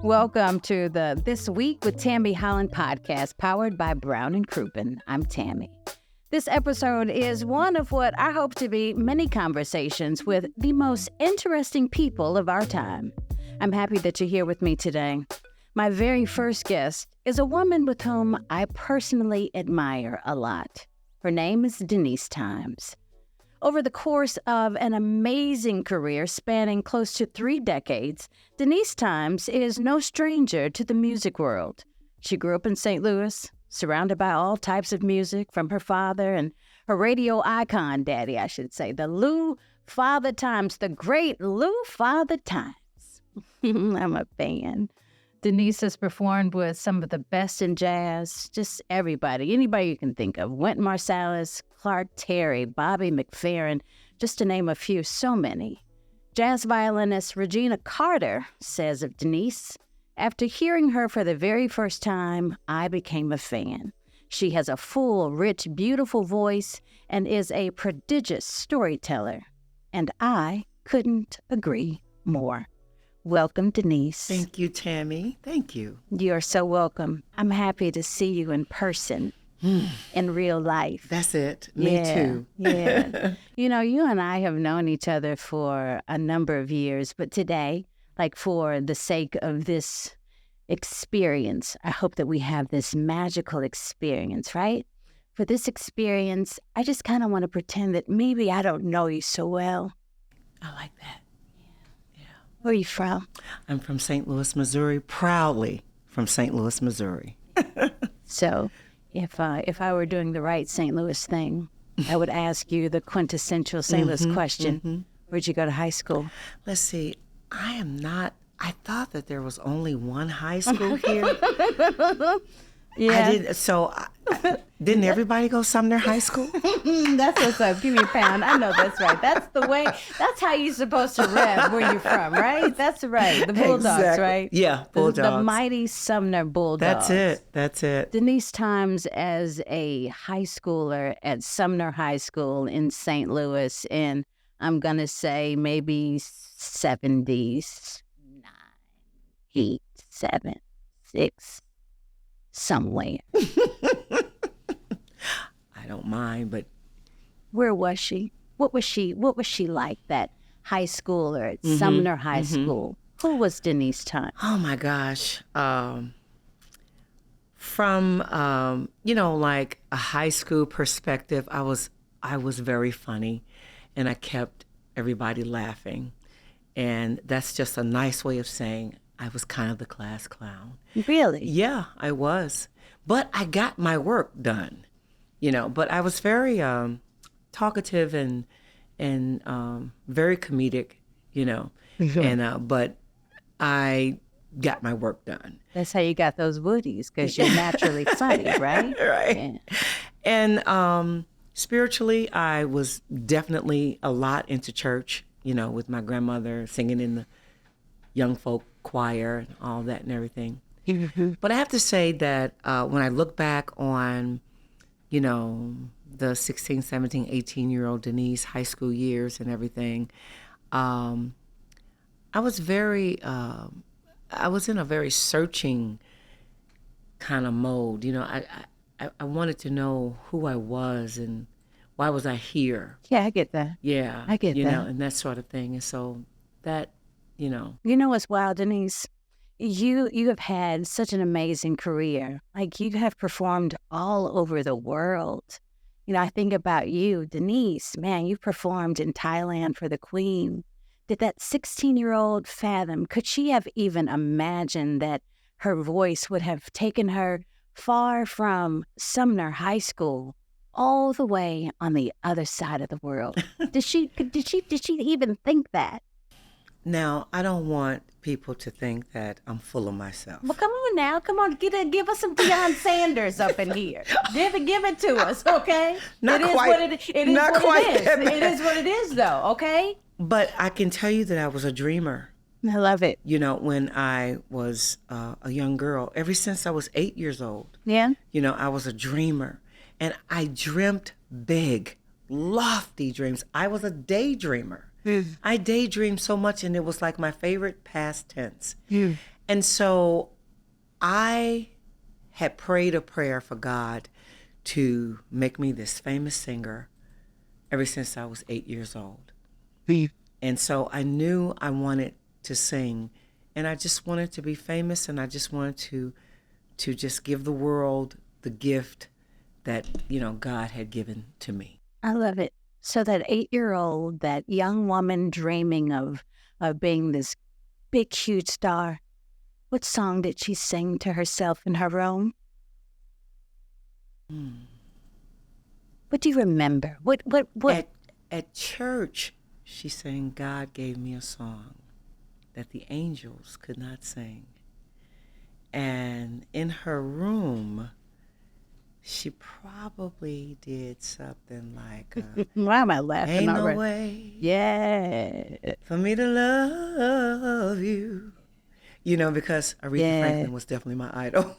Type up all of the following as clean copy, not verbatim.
Welcome to the This Week with Tammie Holland podcast, powered by Brown Crouppen. I'm Tammie. This episode is one of what I hope to be many conversations with the most interesting people of our time. I'm happy that you're here with me today. My very first guest is a woman with whom I personally admire a lot. Her name is Denise Thimes. Over the course of an amazing career spanning close to 3 decades, Denise Thimes is no stranger to the music world. She grew up in St. Louis, surrounded by all types of music from her father and her radio icon daddy, I should say, the Lou Father Thimes, the great Lou Father Thimes. I'm a fan. Denise has performed with some of the best in jazz, just everybody, anybody you can think of. Wynton Marsalis, Clark Terry, Bobby McFerrin, just to name a few, so many. Jazz violinist Regina Carter says of Denise, after hearing her for the very first time, I became a fan. She has a full, rich, beautiful voice and is a prodigious storyteller. And I couldn't agree more. Welcome, Denise. Thank you, Tammie. Thank you. You are so welcome. I'm happy to see you in person, in real life. That's it. Me too. Yeah. You know, you and I have known each other for a number of years, but today, like for the sake of this experience, I hope that we have this magical experience, right? For this experience, I just kind of want to pretend that maybe I don't know you so well. I like that. Where are you from? I'm from St. Louis, Missouri, proudly from St. Louis, Missouri. So if I were doing the right St. Louis thing, I would ask you the quintessential St. Louis question. Where'd you go to high school? Let's see. I thought that there was only one high school here. Yeah. Didn't everybody go Sumner High School? That's what's up. Give me a pound. I know that's right. That's the way. That's how you're supposed to rep where you're from, right? That's right. The Bulldogs, exactly. right? Yeah, Bulldogs. The mighty Sumner Bulldogs. That's it. Denise Thimes as a high schooler at Sumner High School in St. Louis in, I'm going to say, maybe 70s, 9, 8, 7, 6, somewhere. I don't mind, but where was she? What was she like, that high schooler at Sumner High School? Who was Denise Thimes? Oh my gosh. From like a high school perspective, I was very funny, and I kept everybody laughing. And that's just a nice way of saying I was kind of the class clown. Really? Yeah, I was. But I got my work done, But I was very talkative and very comedic, but I got my work done. That's how you got those woodies, because you're naturally funny, right? Right. Yeah. And spiritually, I was definitely a lot into church, with my grandmother singing in the young folk choir and all that and everything. But I have to say that when I look back on, the 16, 17, 18-year-old Denise high school years and everything, I was I was in a very searching kind of mode. I wanted to know who I was and why was I here. Yeah, I get that. Yeah. I get that. And that sort of thing. And so that, You know what's wild, Denise? You have had such an amazing career. Like, you have performed all over the world. I think about you, Denise. Man, you performed in Thailand for the Queen. Did that 16-year-old fathom? Could she have even imagined that her voice would have taken her far from Sumner High School all the way on the other side of the world? Did she even think that? Now, I don't want people to think that I'm full of myself. Well, come on now. Come on. Give us some Deion Sanders up in here. Give it to us, okay? Not it quite. Is what it is. It is what it is, though, okay? But I can tell you that I was a dreamer. I love it. When I was a young girl, ever since I was 8 years old. Yeah? I was a dreamer. And I dreamt big, lofty dreams. I was a daydreamer. I daydreamed so much, and it was like my favorite past tense. And so I had prayed a prayer for God to make me this famous singer ever since I was 8 years old. And so I knew I wanted to sing, and I just wanted to be famous, and I just wanted to just give the world the gift that, God had given to me. I love it. So that 8-year-old, that young woman dreaming of being this big, huge star, what song did she sing to herself in her room? What do you remember? What? At church, she sang, "God gave me a song that the angels could not sing." And in her room, she probably did something like, Why am I laughing "Ain't no already? way Yeah. for me to love you." Because Aretha Franklin was definitely my idol.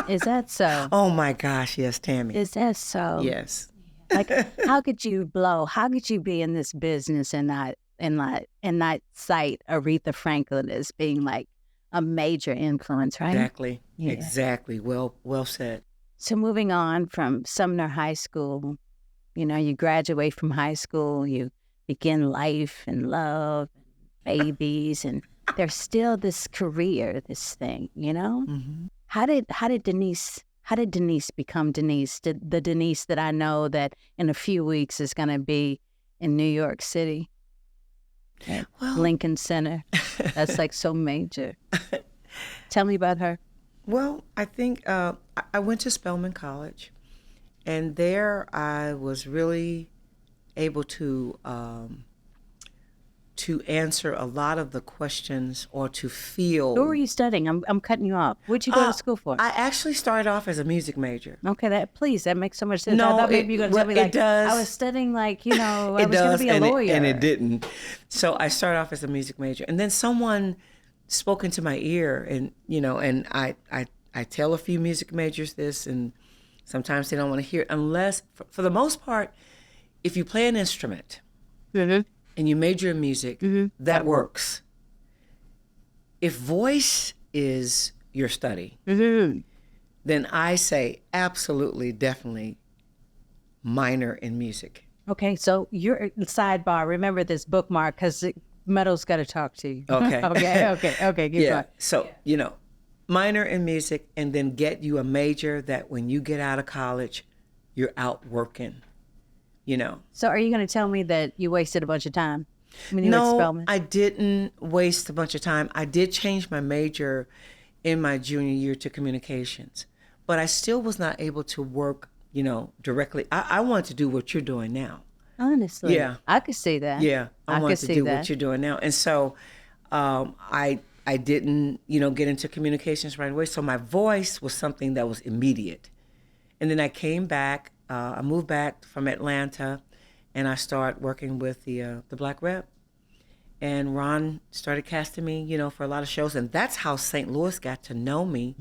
Is that so? Oh my gosh, yes, Tammie. Is that so? Yes. Like, how could you blow? How could you be in this business and not cite Aretha Franklin as being like a major influence, right? Exactly. Yeah. Exactly. Well said. So moving on from Sumner High School, you graduate from high school, you begin life and love, babies, and there's still this career, this thing, Mm-hmm. How did Denise become Denise? The Denise that I know that in a few weeks is going to be in New York City at Lincoln Center. That's like so major. Tell me about her. Well, I think I went to Spelman College, and there I was really able to answer a lot of the questions, or to feel. Who were you studying? I'm cutting you off. What'd you go to school for? I actually started off as a music major. Okay, that makes so much sense. No, I thought maybe you were going to tell me like, it does. I was studying I was going to be a lawyer. And it didn't. So I started off as a music major, and then someone spoke into my ear, and and I tell a few music majors this, and sometimes they don't want to hear it unless, for the most part, if you play an instrument. Mm-hmm. And you major in music, that works. If voice is your study, then I say absolutely, definitely minor in music. Okay, so your sidebar, remember this bookmark, because Meadow's got to talk to you. Okay. okay, keep going. So, minor in music, and then get you a major that when you get out of college, you're out working. So are you going to tell me that you wasted a bunch of time when you were at Spelman? No, I didn't waste a bunch of time. I did change my major in my junior year to communications, but I still was not able to work, directly. I wanted to do what you're doing now. Honestly. Yeah. I could see that. Yeah. I wanted to do what you're doing now. And so I didn't, get into communications right away. So my voice was something that was immediate. And then I came back. I moved back from Atlanta, and I started working with the Black Rep. And Ron started casting me, for a lot of shows. And that's how St. Louis got to know me,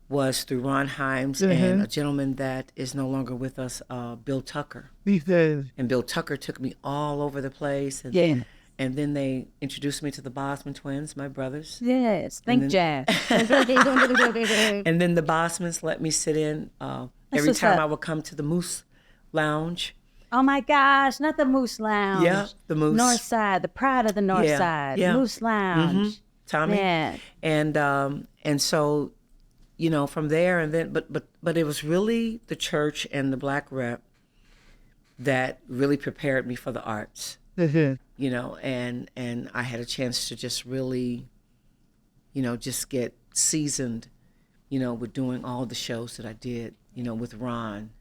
was through Ron Himes and a gentleman that is no longer with us, Bill Tucker. And Bill Tucker took me all over the place. And, and then they introduced me to the Bosman twins, my brothers. Yes, think jazz. And then the Bosmans let me sit in every time I would come to the Moose Lounge. Oh my gosh, not the Moose Lounge. Yeah, the Moose. North Side, the pride of the North Side. Yeah. Moose Lounge. Tammie. Yeah. And so, from there, and then but it was really the church and the Black Rep that really prepared me for the arts. And I had a chance to just really, just get seasoned, with doing all the shows that I did, with Ron,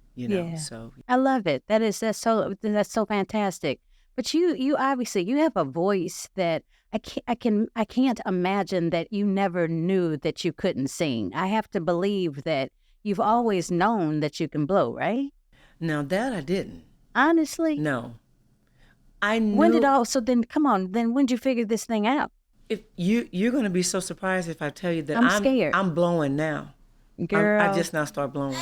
so. I love it. That's so fantastic. But you obviously, you have a voice that I can't imagine that you never knew that you couldn't sing. I have to believe that you've always known that you can blow, right? Now that I didn't. Honestly? No. I knew. So then come on, then when did you figure this thing out? If you're going to be so surprised if I tell you that I'm scared. I'm blowing now. Girl. I just now start blowing.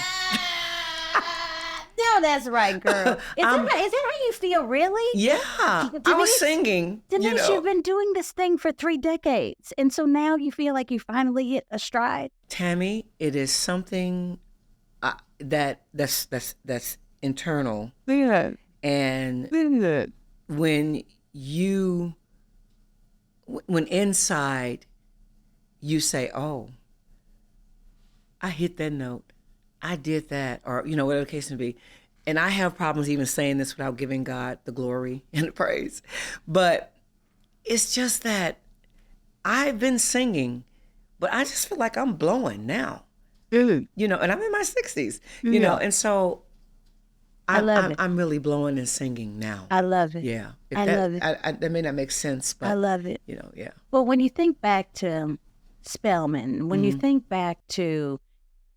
that's right, girl. Is that how you feel, really? Yeah. I was singing. Denise, you've been doing this thing for 3 decades. And so now you feel like you finally hit a stride? Tammie, it is something that's internal. Yeah. And when inside you say, oh, I hit that note, I did that, or, whatever the case may be. And I have problems even saying this without giving God the glory and the praise. But it's just that I've been singing, but I just feel like I'm blowing now. And I'm in my 60s, and so I love it. I'm really blowing and singing now. I love it. Yeah. I love it. That may not make sense, but I love it. Yeah. Well, when you think back to Spelman, when you think back to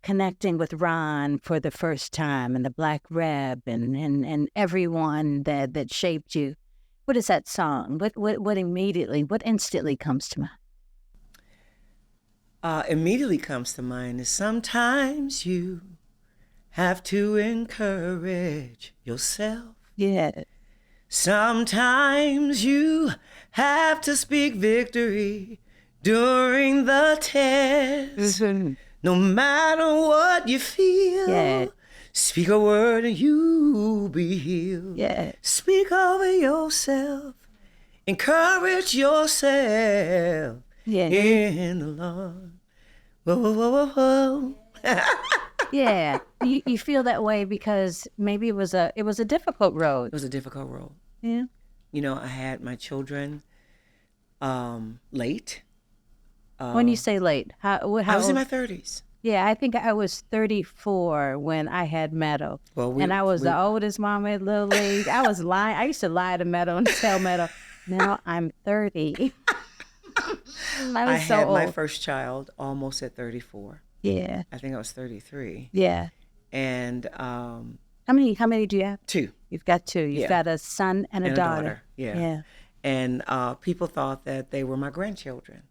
connecting with Ron for the first time and the Black Reb and everyone that shaped you, what is that song? What instantly comes to mind? Immediately comes to mind is sometimes you have to encourage yourself. Yeah. Sometimes you have to speak victory during the test. No matter what you feel, speak a word and you'll be healed. Yeah. Speak over yourself. Encourage yourself in the Lord. Whoa, whoa, whoa, whoa, whoa. Yeah. You feel that way because maybe it was a difficult road. It was a difficult road. Yeah. I had my children late. When you say late, how I was old? in my 30s. Yeah, I think I was 34 when I had Meadow. Well, and I was the oldest mama at Little League. I was lying. I used to lie to Meadow and tell Meadow, now I'm 30. I had my first child almost at 34. Yeah. I think I was 33. Yeah. And how many do you have? 2. You've got 2. You've got a son and a daughter. Yeah. And people thought that they were my grandchildren.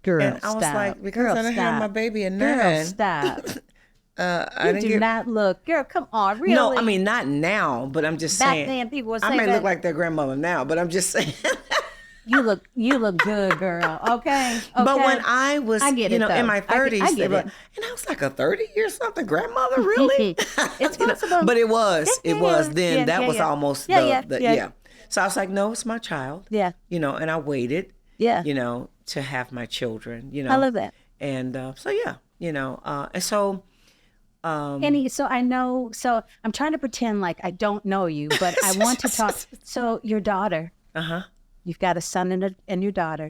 Girl, and I was like, because I didn't have my baby at 9. Girl, stop. I do not look. Girl, come on, really? No, I mean, not now, but I'm just saying. Back then, people would say I may look like their grandmother now, but I'm just saying. You look good, girl. Okay. But when I was, I get it, in my 30s, I get it. And I was like, a 30-year-something grandmother, really? It's possible. But it was then. Yeah, that was almost yeah. So I was like, no, it's my child. Yeah. And I waited. Yeah. To have my children. I love that. And so yeah, and so. Annie, so I know. So I'm trying to pretend like I don't know you, but I want to talk. So your daughter. You've got a son and your daughter.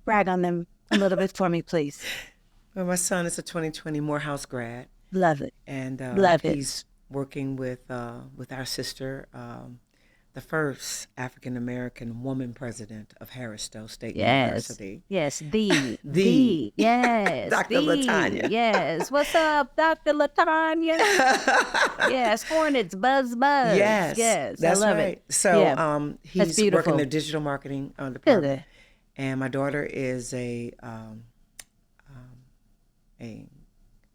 Brag on them a little bit for me, please. Well, my son is a 2020 Morehouse grad. Love it. And Love it. He's working with our sister, the first African-American woman president of Harrisstow State University. Yes, yes. Dr. LaTanya. Yes. What's up, Dr. LaTanya? Yes, Hornets, buzz. Yes. That's I love right. it. So he's working the digital marketing department. Really? And my daughter is a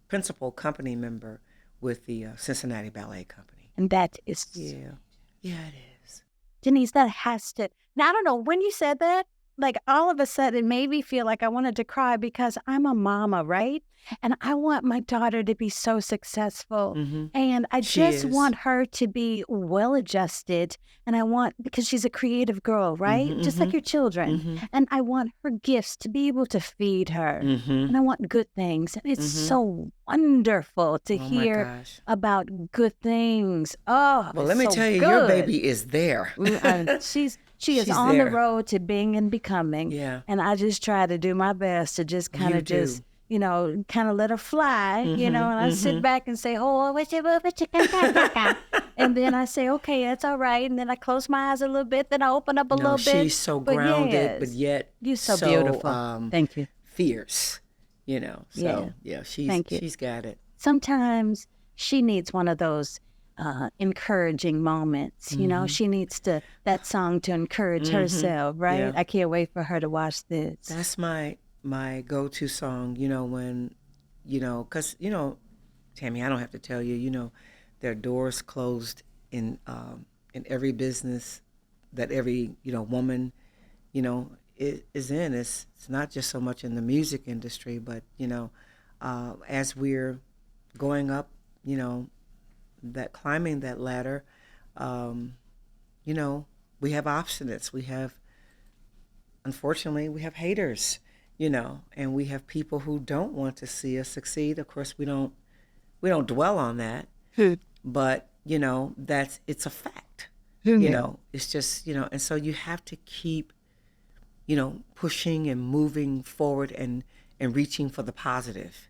principal company member with the Cincinnati Ballet Company. And that is... Yeah, it is. Denise, that has to... Now, I don't know, when you said that, like all of a sudden it made me feel like I wanted to cry because I'm a mama, right? And I want my daughter to be so successful. And I just want her to be well-adjusted. And I want, because she's a creative girl, right? Just like your children. And I want her gifts to be able to feed her. And I want good things. And it's so wonderful to hear about good things. Oh, well, let me tell you, good. Your baby is there. She is on the road to being and becoming. Yeah. And I just try to do my best to just kind of kind of let her fly, and I sit back and say, oh, and then I say, okay, that's all right. And then I close my eyes a little bit, then I open up a little bit. She's so grounded, but yet you're so beautiful. Thank you. Fierce, So, she's got it. Sometimes she needs one of those encouraging moments. She needs that song to encourage herself, right? Yeah. I can't wait for her to watch this. That's my go-to song, when, because, Tammie, I don't have to tell you, There are doors closed in every business that every woman is in. It's not just so much in the music industry, but as we're going up, that climbing that ladder, we have obstinates. Unfortunately, we have haters, and we have people who don't want to see us succeed. Of course, we don't dwell on that, but it's a fact. It's just and so you have to keep pushing and moving forward and reaching for the positive.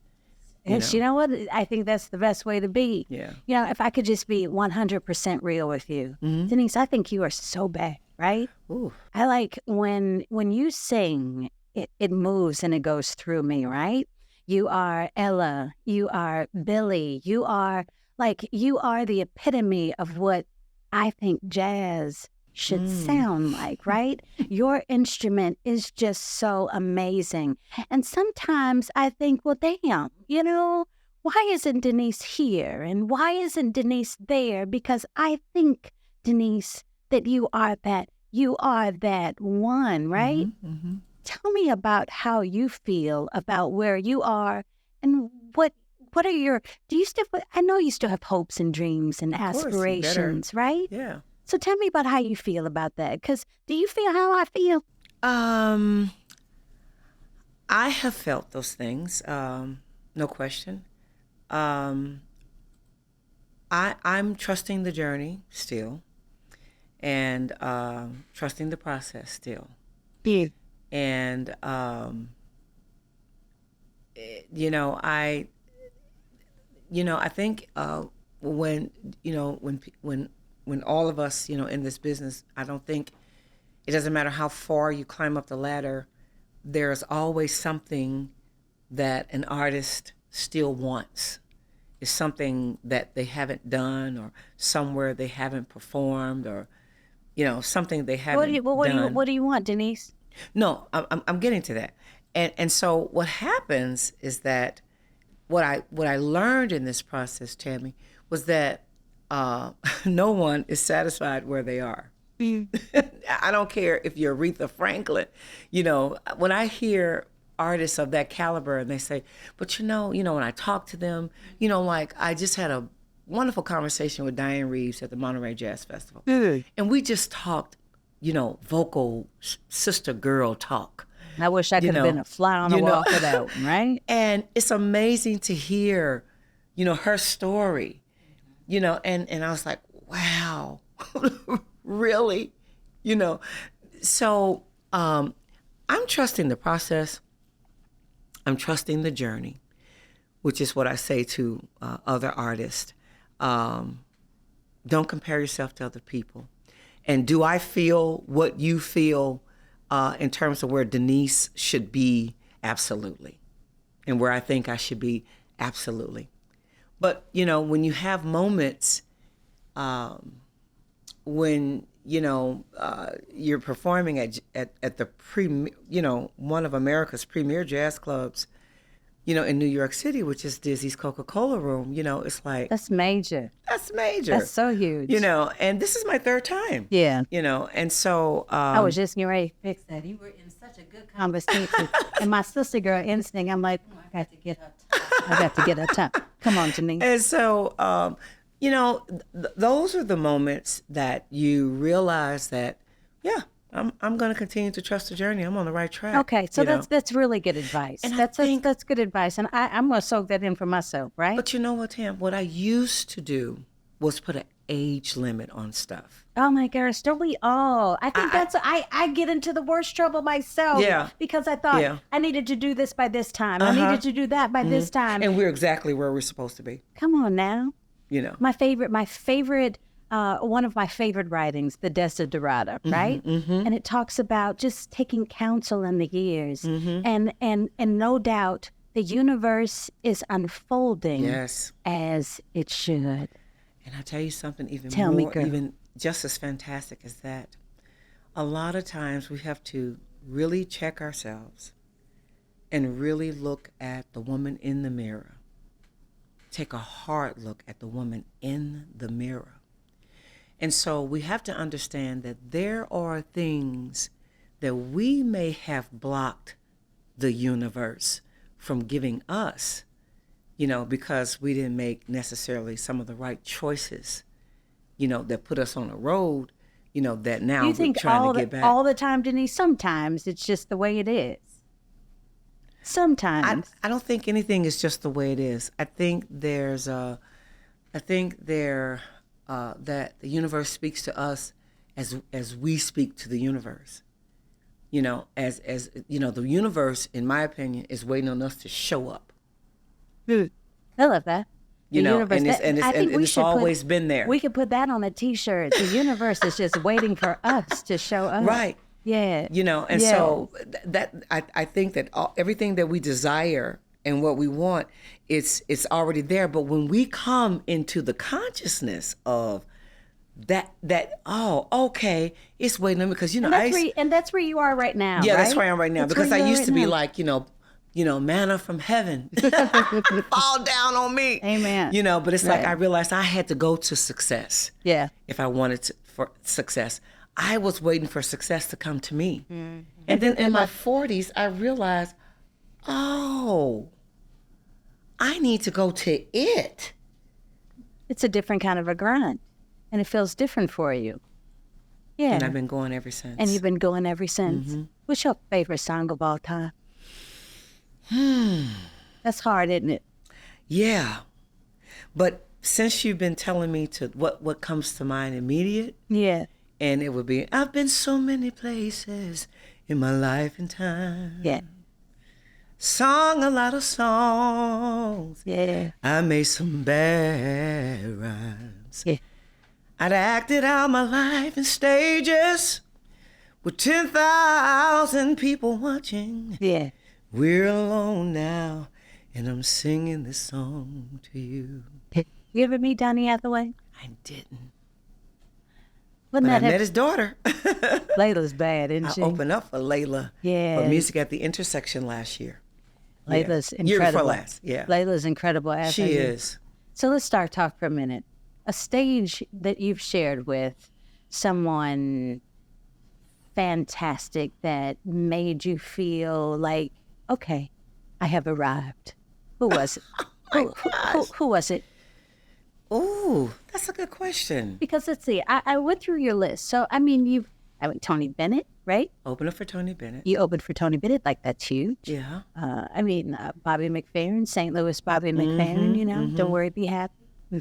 Yes, you know what? I think that's the best way to be. Yeah. If I could just be 100% real with you, Denise, I think you are so bad, right? Ooh. I like when you sing, it moves and it goes through me, right? You are Ella, you are Billy, you are the epitome of what I think jazz should sound like, right? Your instrument is just so amazing. And sometimes I think, well, damn, why isn't Denise here? And why isn't Denise there? Because I think, Denise, that you are that one, right? Mm-hmm. Tell me about how you feel about where you are and what are your, I know you still have hopes and dreams and aspirations, right? Yeah. So tell me about how you feel about that. Because do you feel how I feel? I have felt those things, no question. I'm trusting the journey still, and trusting the process still. Yeah. And I think when all of us, in this business, I don't think it doesn't matter how far you climb up the ladder, there's always something that an artist still wants. It's something that they haven't done, or somewhere they haven't performed, or something they haven't done. What do you want, Denise? No, I'm getting to that. And so what happens is that what I learned in this process, Tammie, was that no one is satisfied where they are. I don't care if you're Aretha Franklin. When I hear artists of that caliber and they say, but when I talk to them, I just had a wonderful conversation with Diane Reeves at the Monterey Jazz Festival. And we just talked, vocal sister girl talk. I wish I could have been a fly on the wall for that one, right? And it's amazing to hear, her story. And I was like, wow, really? So I'm trusting the process. I'm trusting the journey, which is what I say to other artists. Don't compare yourself to other people. And do I feel what you feel in terms of where Denise should be? Absolutely. And where I think I should be? Absolutely. But, when you have moments when, you're performing at the one of America's premier jazz clubs, in New York City, which is Dizzy's Coca-Cola Room, it's like... That's major. That's major. That's so huge. And this is my third time. Yeah. And so... I was just getting ready to fix that. You were in such a good conversation. And my sister girl instinct, I'm like, I got to get her top. Come on, Denise. And so, those are the moments that you realize that, yeah, I'm going to continue to trust the journey. I'm on the right track. Okay, so that's really good advice. And that's good advice. And I'm going to soak that in for myself, right? But you know what, Tam? What I used to do was put an age limit on stuff. Oh my gosh, don't we all? I think I get into the worst trouble myself. Yeah. Because I thought I needed to do this by this time. I needed to do that by this time. And we're exactly where we're supposed to be. Come on now. My favorite, one of my favorite writings, The Desiderata, right? Mm-hmm. And it talks about just taking counsel in the years. And no doubt the universe is unfolding as it should. And I'll tell you something even just as fantastic as that. A lot of times we have to really check ourselves and really look at the woman in the mirror take a hard look at the woman in the mirror. And so we have to understand that there are things that we may have blocked the universe from giving us, because we didn't make necessarily some of the right choices, that put us on a road, that now You think we're trying to get back. all the time, Denise? Sometimes it's just the way it is. Sometimes. I don't think anything is just the way it is. I think that the universe speaks to us as we speak to the universe. As the universe, in my opinion, is waiting on us to show up. I love that. The universe, and it's always been there. We could put that on a T-shirt. The universe is just waiting for us to show up. Right. Yeah. So that I think that everything that we desire and what we want, it's already there. But when we come into the consciousness of that okay, it's waiting on me, because and that's where you are right now. Yeah, right? That's where I am right now, because I used to be like, manna from heaven fall down on me. Amen. But it's like I realized I had to go to success. Yeah. If I wanted for success, I was waiting for success to come to me. Mm. And then in my 40s, I realized, I need to go to it. It's a different kind of a grind, and it feels different for you. Yeah. And I've been going ever since. And you've been going ever since. Mm-hmm. What's your favorite song of all time? That's hard, isn't it? Yeah. But since you've been telling me to what comes to mind immediate. Yeah. And it would be, I've been so many places in my life and time. Yeah. Sung a lot of songs. Yeah. I made some bad rhymes. Yeah. I'd acted out my life in stages with 10,000 people watching. Yeah. We're alone now, and I'm singing this song to you. You ever meet Donny Hathaway? I didn't. But I met his daughter. Layla's bad, isn't she? I opened up for Layla for Music at the Intersection last year. Layla's incredible. Year before last, yeah. Layla's incredible. She is. So let's start talk for a minute. A stage that you've shared with someone fantastic that made you feel like, okay, I have arrived. Who was it? Who was it? Oh, that's a good question. Because let's see, I went through your list. So, I went Tony Bennett, right? Opened up for Tony Bennett. You opened for Tony Bennett, like that's huge. Yeah. Bobby McFerrin, St. Louis Bobby McFerrin, don't worry, be happy.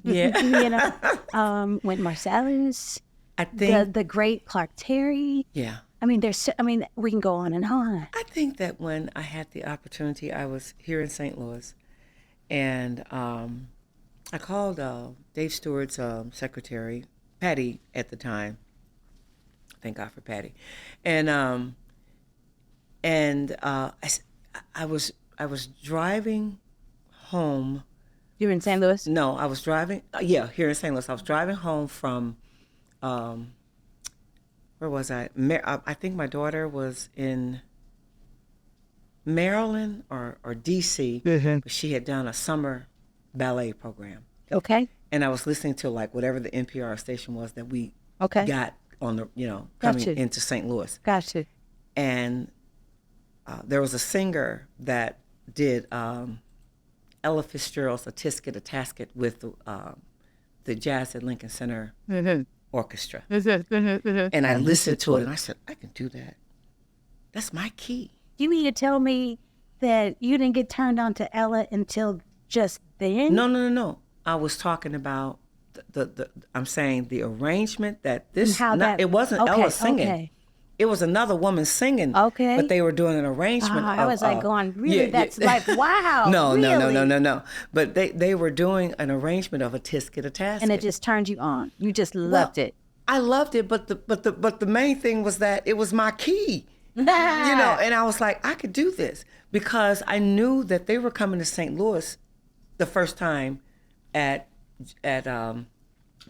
Yeah. Wynton Marsalis. I think the great Clark Terry. Yeah. We can go on and on. I think that when I had the opportunity, I was here in St. Louis, and I called Dave Stewart's secretary, Patty, at the time. Thank God for Patty, and I was driving home. You were in St. Louis? No, I was driving. Here in St. Louis. I was driving home from. Where was I? I think my daughter was in Maryland or D.C., but she had done a summer ballet program. Okay. And I was listening to like whatever the NPR station was that we got on the, coming into St. Louis. Gotcha. And there was a singer that did Ella Fitzgerald's A Tisket, a Tasket with the Jazz at Lincoln Center Orchestra. And I listened to it and I said, I can do that. That's my key. You mean to tell me that you didn't get turned on to Ella until just then? No. I was talking about I'm saying the arrangement that it wasn't Ella singing. Okay. It was another woman singing. Okay. But they were doing an arrangement. I was going, really? That's like, wow. No, really? No. But they were doing an arrangement of A Tisket, a Tasket. And it just turned you on. You just loved it. I loved it, but the main thing was that it was my key. And I was like, I could do this because I knew that they were coming to St. Louis the first time at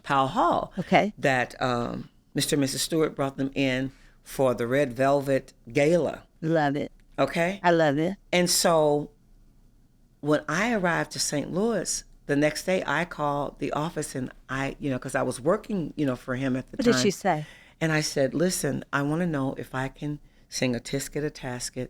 Powell Hall. Okay. That Mr. and Mrs. Stewart brought them in for the Red Velvet Gala. Love it. Okay? I love it. And so when I arrived to St. Louis, the next day I called the office and because I was working, for him at the time. What did she say? And I said, listen, I want to know if I can sing a Tisket a Tasket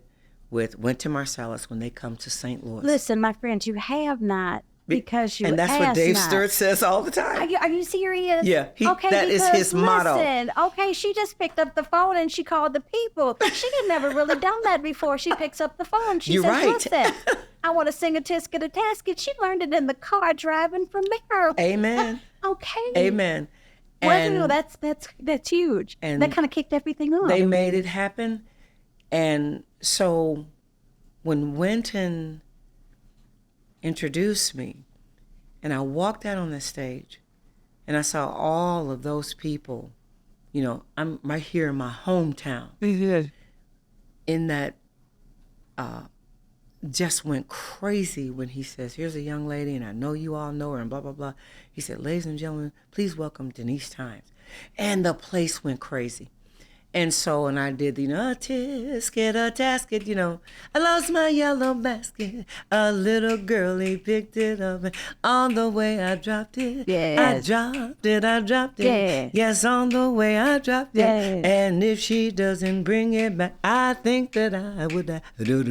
with Wynton Marsalis when they come to St. Louis. Listen, my friends, you have not because you And that's what Dave Stewart says all the time. Are you serious? Yeah, that is his motto. Listen, okay, she just picked up the phone and she called the people. She had never really done that before. She picks up the phone. She You're says, right. listen, I want to sing a Tisket a Tasket. She learned it in the car driving from there. Amen. Okay. Amen. Well, that's huge. And that kind of kicked everything off. They made it happen. And so when Wynton introduced me and I walked out on the stage and I saw all of those people, I'm right here in my hometown. In that just went crazy when he says, here's a young lady and I know you all know her and blah, blah, blah. He said, ladies and gentlemen, please welcome Denise Thimes. And the place went crazy. And so, and I did, a Tisket a Tasket, I lost my yellow basket. A little girlie picked it up and on the way I dropped it. Yes. I dropped it. Yeah. Yes, on the way I dropped it. Yeah. And if she doesn't bring it back, I think that I would die. All of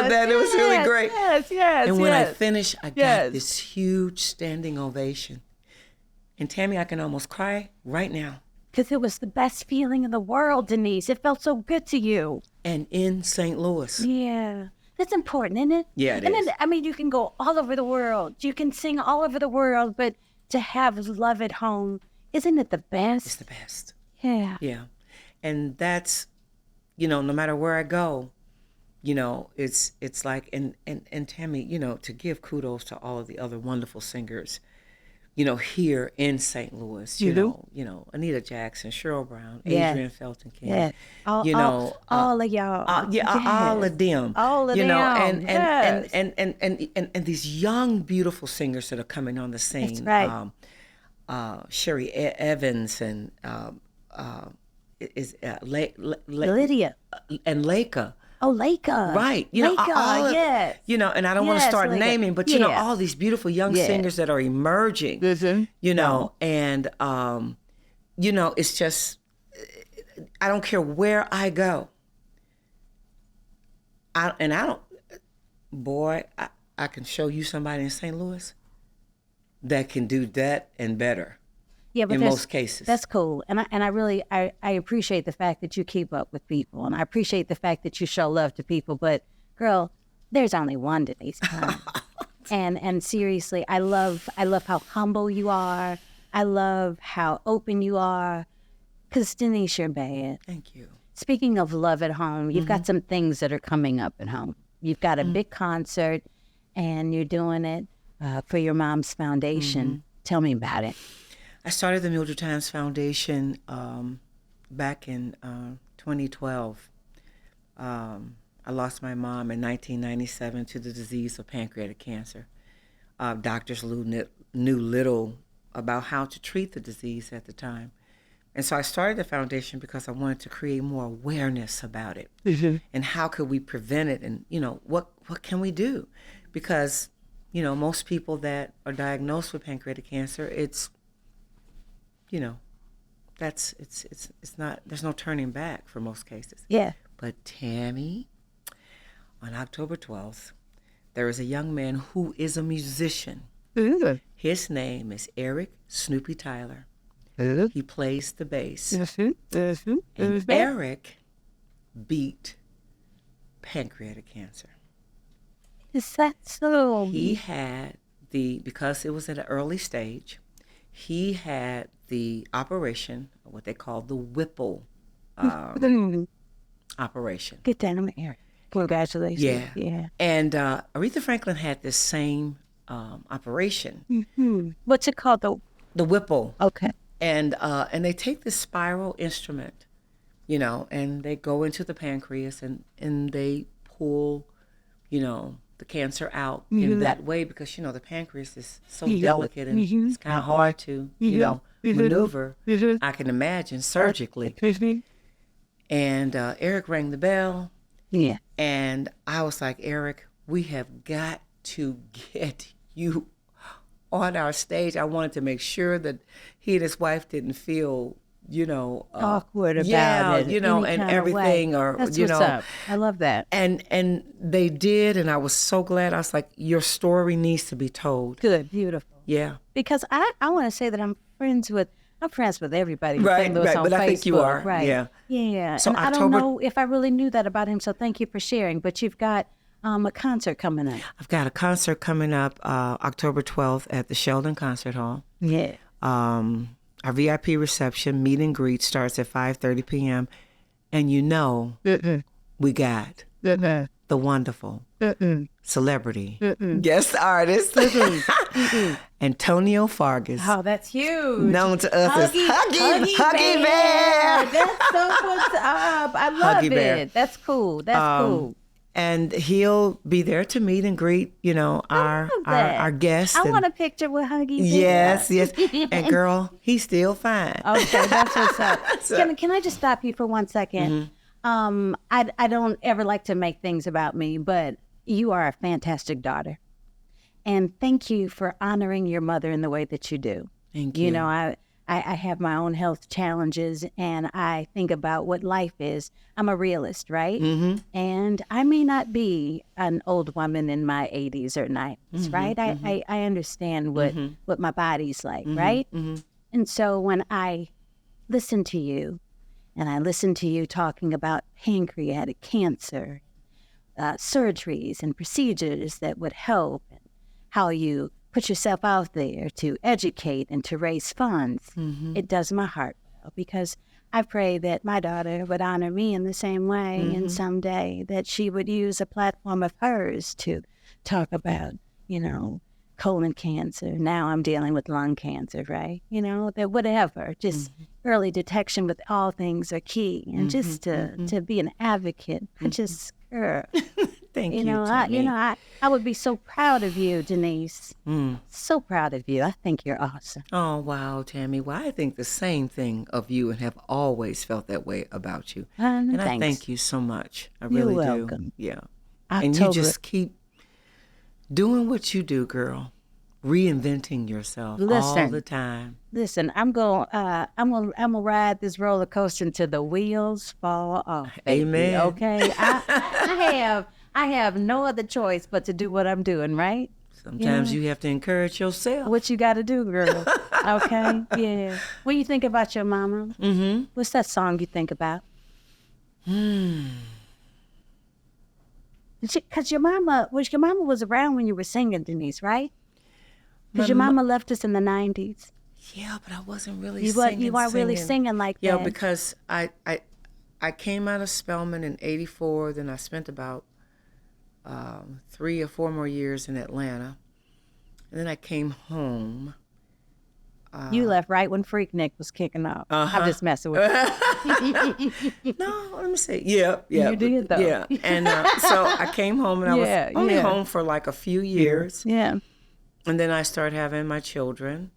that. It was really great. Yes. And when I finished, I got this huge standing ovation. And Tammie, I can almost cry right now. Because it was the best feeling in the world, Denise. It felt so good to you. And in St. Louis. Yeah. That's important, isn't it? Yeah, it is. Then, you can go all over the world. You can sing all over the world, but to have love at home, isn't it the best? It's the best. Yeah. Yeah. And that's, no matter where I go, it's like, and Tammie, to give kudos to all of the other wonderful singers, here in St. Louis, you know, Anita Jackson, Cheryl Brown, Adrian Felton King, all of y'all. all of them, all of them, and these young, beautiful singers that are coming on the scene. That's right. Sherry Evans and Lydia and Leica. Oh, Leica. Right. Leica, yes. And I don't want to start naming, but all these beautiful young singers that are emerging, and, it's just, I don't care where I go. I can show you somebody in St. Louis that can do that and better. Yeah, but in most cases. That's cool. And I really appreciate the fact that you keep up with people. And I appreciate the fact that you show love to people. But girl, there's only one Denise Thimes. and seriously, I love how humble you are. I love how open you are. Because Denise, you're bad. Thank you. Speaking of love at home, you've got some things that are coming up at home. You've got a big concert and you're doing it for your mom's foundation. Tell me about it. I started the Mildred Thimes Foundation back in 2012. I lost my mom in 1997 to the disease of pancreatic cancer. Doctors knew little about how to treat the disease at the time. And so I started the foundation because I wanted to create more awareness about it. And how could we prevent it, and what can we do? Because most people that are diagnosed with pancreatic cancer, it's not, there's no turning back for most cases. Yeah. But Tammie, on October 12th, there is a young man who is a musician. His name is Eric Snoopy Tyler. He plays the bass. And Eric beat pancreatic cancer. Is that so? He had because it was at an early stage, he had the operation, what they call the Whipple operation. Get down on Eric. Congratulations. Yeah. And Aretha Franklin had this same operation. What's it called? The Whipple. Okay. And they take this spiral instrument, and they go into the pancreas and they pull, the cancer out in that way because, the pancreas is so delicate and it's kind of hard to, maneuver, I can imagine, surgically. And Eric rang the bell. Yeah. And I was like, Eric, we have got to get you on our stage. I wanted to make sure that he and his wife didn't feel, awkward about it, and everything, or That's what's up. I love that. And they did, and I was so glad. I was like, your story needs to be told. Good, beautiful. Yeah. Because I want to say that I'm friends with everybody in Right, St. Louis on but Facebook. I think you are. Right. Yeah. Yeah. So and I don't know if I really knew that about him, so thank you for sharing. But you've got a concert coming up. I've got a concert coming up October 12th at the Sheldon Concert Hall. Yeah. Our VIP reception, meet and greet, starts at 5:30 p.m. And we got the wonderful celebrity guest artist, Antonio Fargas. Oh, that's huge. Known to us as Huggy Bear. That's so what's up. I love Huggy Bear. it. That's cool. That's cool. And he'll be there to meet and greet, our guests. I want a picture with Huggy Bear. Yes. And girl, he's still fine. Okay, that's what's up. Can I just stop you for 1 second? I don't ever like to make things about me, but you are a fantastic daughter. And thank you for honoring your mother in the way that you do. Thank you. I have my own health challenges, and I think about what life is. I'm a realist, right? Mm-hmm. And I may not be an old woman in my 80s or 90s, right? I understand what my body's like, right? Mm-hmm. And so when I listen to you, and I listen to you talking about pancreatic cancer, surgeries and procedures that would help, and how you put yourself out there to educate and to raise funds, it does my heart well, because I pray that my daughter would honor me in the same way, and someday that she would use a platform of hers to talk about, colon cancer. Now I'm dealing with lung cancer, right? That whatever, just early detection with all things are key. And just to be an advocate, I just, girl. Thank you, Tammie. I would be so proud of you, Denise. So proud of you. I think you're awesome. Oh, wow, Tammie. Well, I think the same thing of you and have always felt that way about you. And I thank you so much. I really do. You're welcome. Yeah. And you just keep doing what you do, girl. Reinventing yourself all the time. Listen, I'm gonna ride this roller coaster until the wheels fall off. Baby, amen. Okay, I have no other choice but to do what I'm doing. Right. Sometimes you have to encourage yourself. What you got to do, girl. Okay. Yeah. When you think about your mama, what's that song you think about? Because your mama was around when you were singing, Denise, right? Because your mama left us in the 90s. Yeah, but I wasn't really singing. You weren't really singing like that. Yeah, because I came out of Spelman in '84. Then I spent about 3 or 4 more years in Atlanta. And then I came home. You left right when Freaknik was kicking off. I'm just messing with you. No, let me see. Yeah. You did, though. Yeah, and so I came home, and I was only home for like a few years. Yeah. And then I started having my children,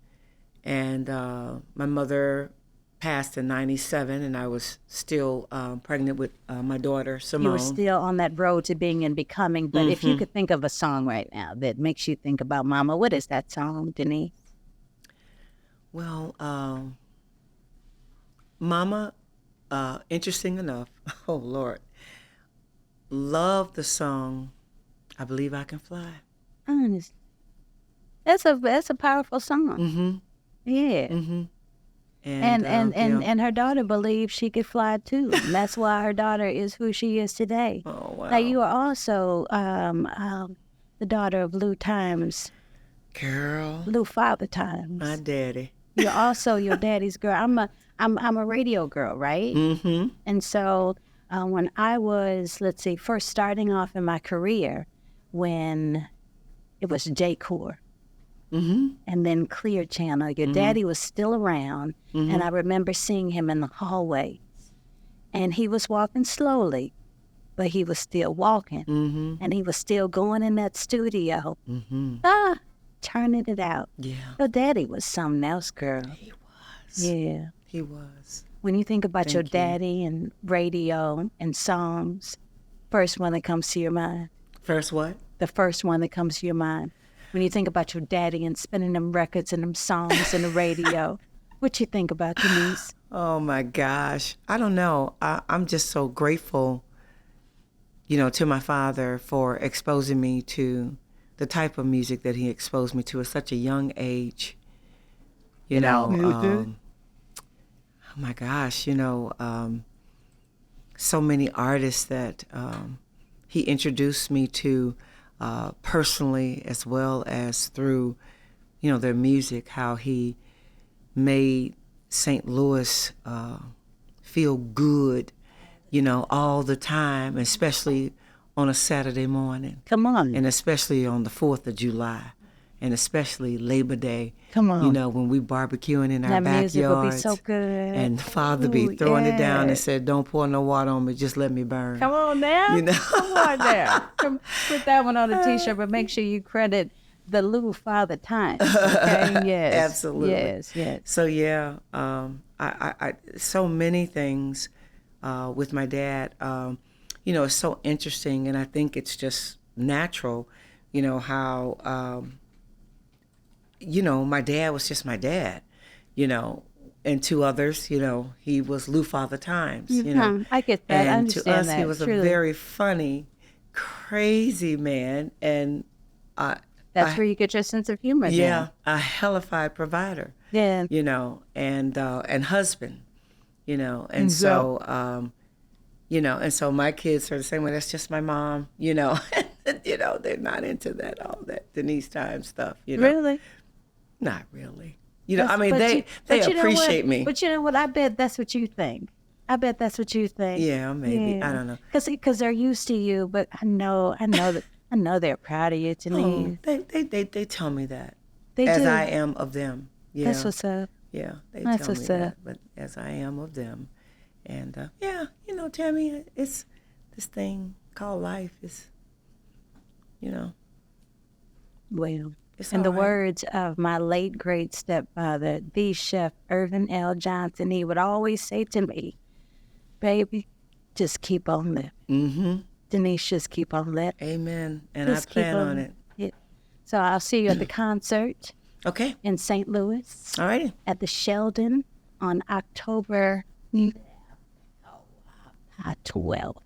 and my mother passed in '97, and I was still pregnant with my daughter, Simone. You were still on that road to being and becoming, but if you could think of a song right now that makes you think about Mama, what is that song, Denise? Well, Mama, interesting enough, oh Lord, love the song, I Believe I Can Fly. Honest. That's a powerful song. Yeah. And her daughter believed she could fly too. And that's why her daughter is who she is today. Oh, wow. Now you are also the daughter of Lou Thimes. Girl. Lou Father Thimes. My daddy. You're also your daddy's girl. I'm a radio girl, right? And so when I was, first starting off in my career, when it was J-Core. And then Clear Channel. Your daddy was still around, and I remember seeing him in the hallways. And he was walking slowly, but he was still walking. And he was still going in that studio, turning it out. Yeah. Your daddy was something else, girl. He was. Yeah. He was. When you think about your daddy and radio and songs, first one that comes to your mind? First what? the first one that comes to your mind when you think about your daddy and spinning them records and them songs and the radio? What you think about, Denise? Oh my gosh. I don't know. I'm just so grateful, you know, to my father for exposing me to the type of music that he exposed me to at such a young age. You know, oh my gosh, you know, so many artists that he introduced me to personally, as well as through, you know, their music, how he made St. Louis feel good, you know, all the time, especially on a Saturday morning. Come on. And especially on the 4th of July, and especially Labor Day. Come on. You know, when we barbecuing in our backyards. That music would be so good. And Father be throwing it down and said, don't pour no water on me, just let me burn. Come on now. You know? Come on now. Put that one on a T-shirt, but make sure you credit the little Father Times. Okay? Yes. Absolutely. Yes, yes. So yeah, I so many things with my dad. You know, it's so interesting, and I think it's just natural. You know how you know, my dad was just my dad. You know, and to others, you know, he was Lou Father Times. You know, I get that. And I understand to us, that. he was Truly. a very funny, crazy man, and That's where you get your sense of humor. yeah, a hellified provider. Yeah. You know, and husband. You know, and so you know, and so my kids are the same way. That's just my mom. You know, you know, they're not into that all that Denise Thimes stuff. You know, Really? not really. You know, I mean, they you know appreciate what? me. But you know what? I bet that's what you think. I bet that's what you think. Yeah, maybe. Yeah. I don't know. Because they're used to you. But I know they're proud of you, Denise. They tell me that. They as do. I am of them. Yeah. That's what's up. Yeah, they That's tell me what's up. that. But as I am of them. And yeah, you know, Tammie, it's this thing called life is, you know. Well, It's in all the right. words of my late great stepfather, the chef Irvin L. Johnson, he would always say to me, "Baby, just keep on living." Mm-hmm. Denise, just keep on living. Amen. And Just I keep plan on it. Yeah. So I'll see you at the concert Okay. in St. Louis All righty. at the Sheldon on October 12th.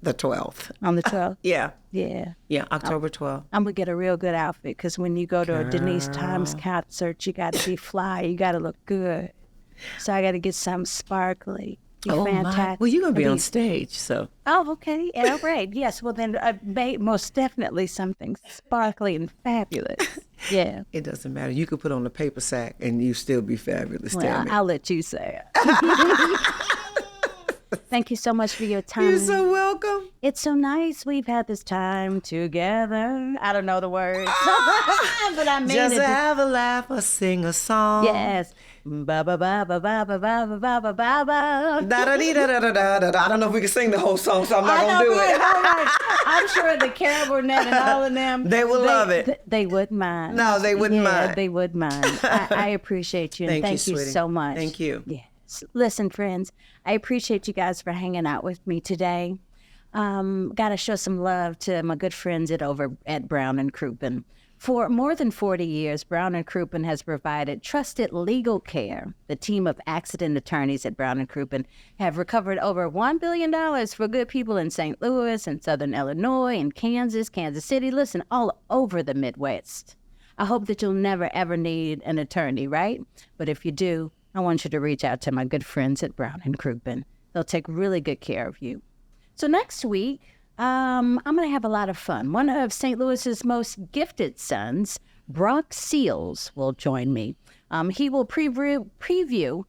The 12th. On the 12th? Yeah. Yeah. Yeah, October 12th. I'm going to get a real good outfit because when you go to a Denise Thimes concert, you got to be fly. You got to look good. So I got to get something sparkly. Be fantastic. My. Well, you're going to be on stage, so. Oh, okay. All right. Yes. Well, then most definitely something sparkly and fabulous. Yeah. It doesn't matter. You could put on a paper sack and you still be fabulous, Well, Tammie. I'll let you say it. Thank you so much for your time. You're so welcome. It's so nice we've had this time together. I don't know the words, but I made Just it. have a laugh or sing a song. Yes. Ba ba ba ba ba ba ba ba ba ba ba ba. Da da dee da da da da da da. I don't know if we can sing the whole song, so I'm not gonna do it. I'm sure the Carol Burnett and all of them. They will love it. They wouldn't mind. No, they wouldn't Yeah, mind. they would mind. I appreciate you. And Thank you, you sweetie. so much. Thank you. Yes. Listen, friends, I appreciate you guys for hanging out with me today. Got to show some love to my good friends over at Brown Crouppen. For more than 40 years, Brown Crouppen has provided trusted legal care. The team of accident attorneys at Brown Crouppen have recovered over $1 billion for good people in St. Louis and Southern Illinois and Kansas, Kansas City, listen, all over the Midwest. I hope that you'll never, ever need an attorney, right? But if you do, I want you to reach out to my good friends at Brown Crouppen. They'll take really good care of you. So next week, I'm going to have a lot of fun. One of St. Louis's most gifted sons, Brock Seals, will join me. He will preview.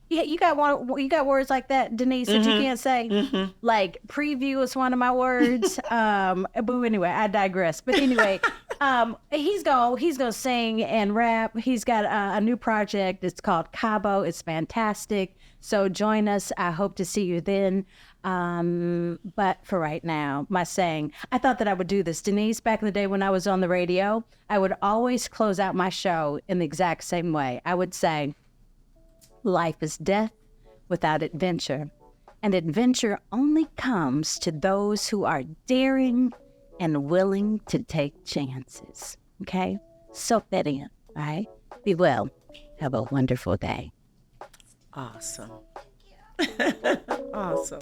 Yeah, you got words like that, Denise, that you can't say. Mm-hmm. Like preview is one of my words. But anyway, I digress. But anyway, he's gonna sing and rap. He's got a new project. It's called Cabo. It's fantastic. So join us. I hope to see you then. But for right now, my saying, I thought that I would do this. Denise, back in the day when I was on the radio, I would always close out my show in the exact same way. I would say, life is death without adventure, and adventure only comes to those who are daring and willing to take chances. Okay? Soak that in. All right? Be well. Have a wonderful day. Awesome. Awesome.